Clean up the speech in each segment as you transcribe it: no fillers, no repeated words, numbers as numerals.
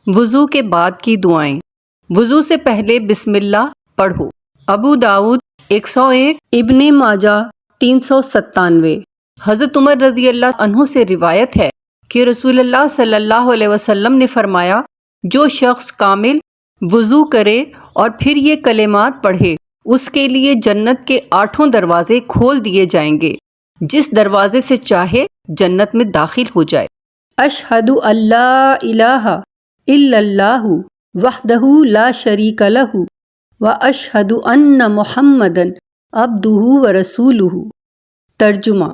وضو کے بعد کی دعائیں۔ وضو سے پہلے بسم اللہ پڑھو۔ ابو داؤد 101، ابن ماجہ 397۔ حضرت عمر رضی اللہ عنہ سے روایت ہے کہ رسول اللہ صلی اللہ علیہ وسلم نے فرمایا، جو شخص کامل وضو کرے اور پھر یہ کلمات پڑھے، اس کے لیے جنت کے 8 دروازے کھول دیے جائیں گے، جس دروازے سے چاہے جنت میں داخل ہو جائے۔ اشہد ان لا الہ الا اللہ وحدہ لا شریک لہ واشہد ان محمدا عبدہ ورسولہ۔ ترجمہ: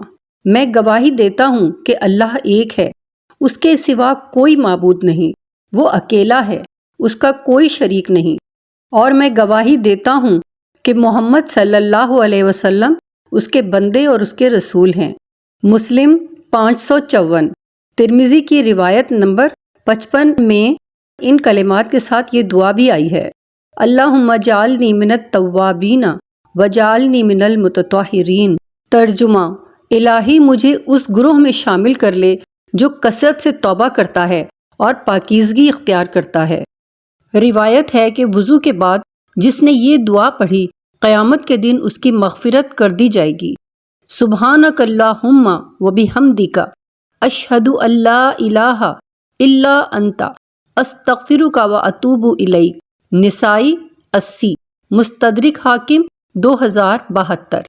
میں گواہی دیتا ہوں کہ اللہ ایک ہے، اس کے سوا کوئی معبود نہیں، وہ اکیلا ہے، اس کا کوئی شریک نہیں، اور میں گواہی دیتا ہوں کہ محمد صلی اللہ علیہ وسلم اس کے بندے اور اس کے رسول ہیں۔ مسلم 554۔ ترمذی کی روایت نمبر 55 میں ان کلمات کے ساتھ یہ دعا بھی آئی ہے: اللہم اجعلنی من التوابین واجعلنی من المتطہرین۔ ترجمہ: الہی مجھے اس گروہ میں شامل کر لے جو کثرت سے توبہ کرتا ہے اور پاکیزگی اختیار کرتا ہے۔ روایت ہے کہ وضو کے بعد جس نے یہ دعا پڑھی، قیامت کے دن اس کی مغفرت کر دی جائے گی۔ سبحانک اللہم وبحمدک اشہد ان لا الہ الا انت استغفرک واتوب الیک۔ نسائی 80، مستدرک حاکم 2072۔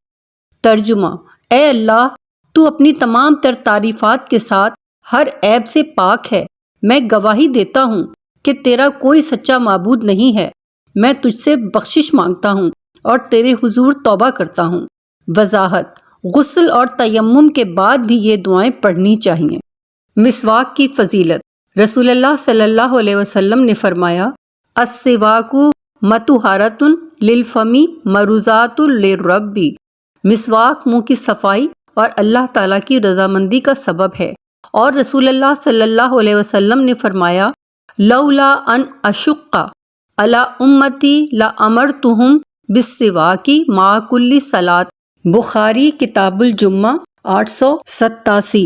ترجمہ: اے اللہ، تو اپنی تمام تر تعریفات کے ساتھ ہر عیب سے پاک ہے۔ میں گواہی دیتا ہوں کہ تیرا کوئی سچا معبود نہیں ہے۔ میں تجھ سے بخشش مانگتا ہوں اور تیرے حضور توبہ کرتا ہوں۔ وضاحت: غسل اور تیمم کے بعد بھی یہ دعائیں پڑھنی چاہیے۔ مسواک کی فضیلت۔ رسول اللہ صلی اللہ علیہ وسلم نے فرمایا، السواک مطہرۃ للفم مرضات للرب۔ مسواک منہ کی صفائی اور اللہ تعالیٰ کی رضامندی کا سبب ہے، اور رسول اللہ صلی اللہ علیہ وسلم نے فرمایا، لولا ان اشق علی امتی لامرتہم بالسواک مع کل صلاۃ۔ بخاری کتاب الجمعہ 887۔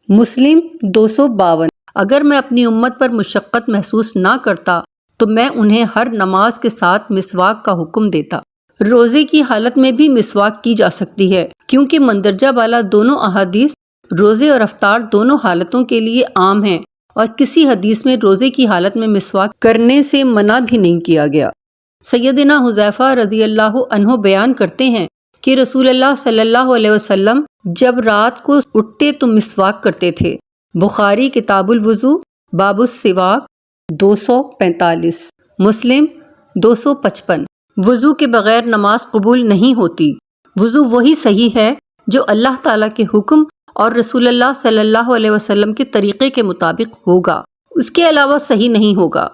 مسلم 252۔ اگر میں اپنی امت پر مشقت محسوس نہ کرتا تو میں انہیں ہر نماز کے ساتھ مسواک کا حکم دیتا۔ روزے کی حالت میں بھی مسواک کی جا سکتی ہے، کیونکہ مندرجہ بالا دونوں احادیث روزے اور افطار دونوں حالتوں کے لیے عام ہیں، اور کسی حدیث میں روزے کی حالت میں مسواک کرنے سے منع بھی نہیں کیا گیا۔ سیدنا حذیفہ رضی اللہ عنہ بیان کرتے ہیں کہ رسول اللہ صلی اللہ علیہ وسلم جب رات کو اٹھتے تو مسواک کرتے تھے۔ بخاری کتاب الوضو باب السواک 245۔ مسلم 255۔ وضو کے بغیر نماز قبول نہیں ہوتی۔ وضو وہی صحیح ہے جو اللہ تعالیٰ کے حکم اور رسول اللہ صلی اللہ علیہ وسلم کے طریقے کے مطابق ہوگا، اس کے علاوہ صحیح نہیں ہوگا۔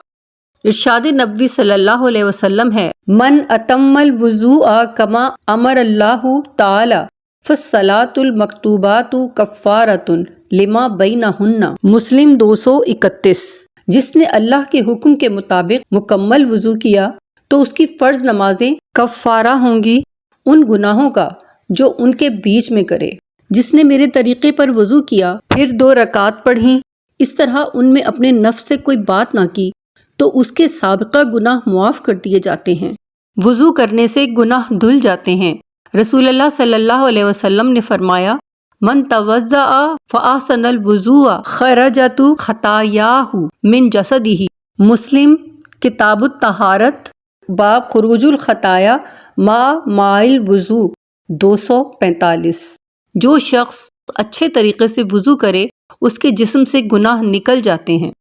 ارشاد نبوی صلی اللہ علیہ وسلم ہے، من اتم الوضوء کما امر اللہ تعالی فالصلاۃ المکتوبات کفارۃ لما بینہن۔ مسلم 231۔ جس نے اللہ کے حکم کے مطابق مکمل وضو کیا تو اس کی فرض نمازیں کفارہ ہوں گی ان گناہوں کا جو ان کے بیچ میں کرے۔ جس نے میرے طریقے پر وضو کیا پھر 2 رکعت پڑھیں، اس طرح ان میں اپنے نفس سے کوئی بات نہ کی، تو اس کے سابقہ گناہ معاف کر دیے جاتے ہیں۔ وضو کرنے سے گناہ دھل جاتے ہیں۔ رسول اللہ صلی اللہ علیہ وسلم نے فرمایا، من توضأ فاحسن الوضوء خرجت خطایاہ من جسدہ۔ مسلم کتاب الطہارت باب خروج الخطایا مع ماء الوضوء 245۔ جو شخص اچھے طریقے سے وضو کرے اس کے جسم سے گناہ نکل جاتے ہیں۔